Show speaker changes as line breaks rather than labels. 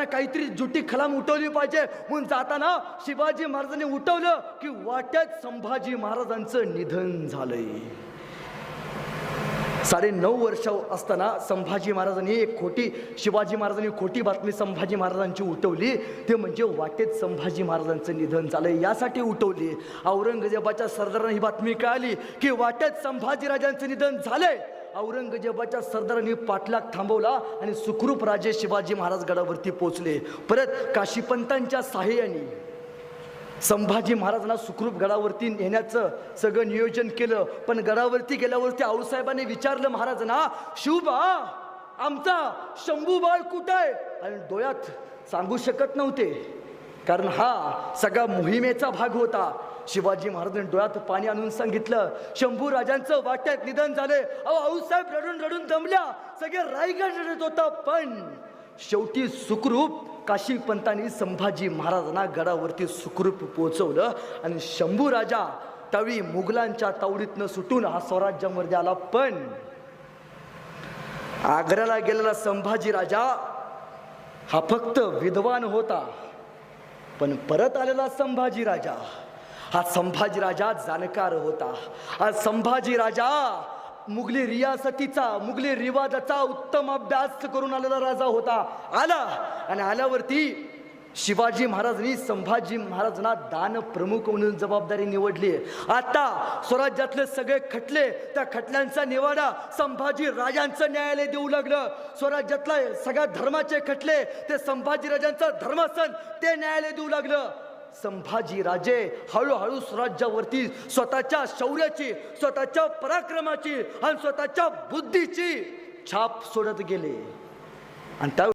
काहीतरी जुटी खलाम उठवली पाहिजे म्हणून जाताना शिवाजी महाराजांनी उठवलं की वाट्यात संभाजी महाराजांचं निधन झालंय. 9.5 वर्ष असताना संभाजी महाराजांनी एक शिवाजी महाराजांनी खोटी बातमी संभाजी महाराजांची उठवली. ते म्हणजे वाटेत संभाजी महाराजांचं निधन झालंय यासाठी उठवली. औरंगजेबाच्या सरदारांना ही बातमी कळाली की वाटेत संभाजीराजांचं निधन झालंय. औरंगजेबाच्या सरदारांनी पाठलाग थांबवला आणि सुखरूप राजे शिवाजी महाराज गडावरती पोहोचले. परत काशीपंतांच्या साहाय्याने संभाजी महाराजांना सुखरूप गडावरती नेण्याचं सगळं नियोजन केलं. पण गडावरती गेल्यावरती आऊसाहेबांनी विचारलं महाराजांना, शिवबा आमचा शंभूबाळ कुठं आहे? आणि डोळ्यात सांगू शकत नव्हते, कारण हा सगळा मोहिमेचा भाग होता. शिवाजी महाराजांनी डोळ्यात पाणी आणून सांगितलं, शंभू राजांचं वाट्यात निधन झालंय. आऊसाहेब रडून रडून दमल्या, सगळे रायगड रडत होता. पण शेवटी सुखरूप काशीपंतांनी संभाजी महाराजांना गडावरती सुखरूप पोहोचवलं. आणि शंभू राजा त्यावेळी मुघलांच्या तावडीतनं सुटून हा स्वराज्यामध्ये आला. पण आग्र्याला गेलेला संभाजी राजा हा फक्त विद्वान होता, पण परत आलेला संभाजी राजा हा संभाजी राजा जाणकार होता. हा संभाजी राजा मुघली रियासतीचा, मुघली रिवाजाचा उत्तम अभ्यास करून आलेला राजा होता. आला आणि आल्यावरती शिवाजी महाराजांनी संभाजी महाराजांना दान प्रमुख म्हणून जबाबदारी निवडली. आता स्वराज्यातले सगळे खटले, त्या खटल्यांचा निवाडा संभाजी राजांचं न्यायालय देऊ लागलं. स्वराज्यातला सगळ्या धर्माचे खटले ते संभाजी राजांचं धर्मासन ते न्यायालय देऊ लागलं. संभाजी राजे हळूहळू स्वराज्यावरती स्वतःच्या शौर्याची, स्वतःच्या पराक्रमाची आणि स्वतःच्या बुद्धीची छाप सोडत गेले. आणि त्या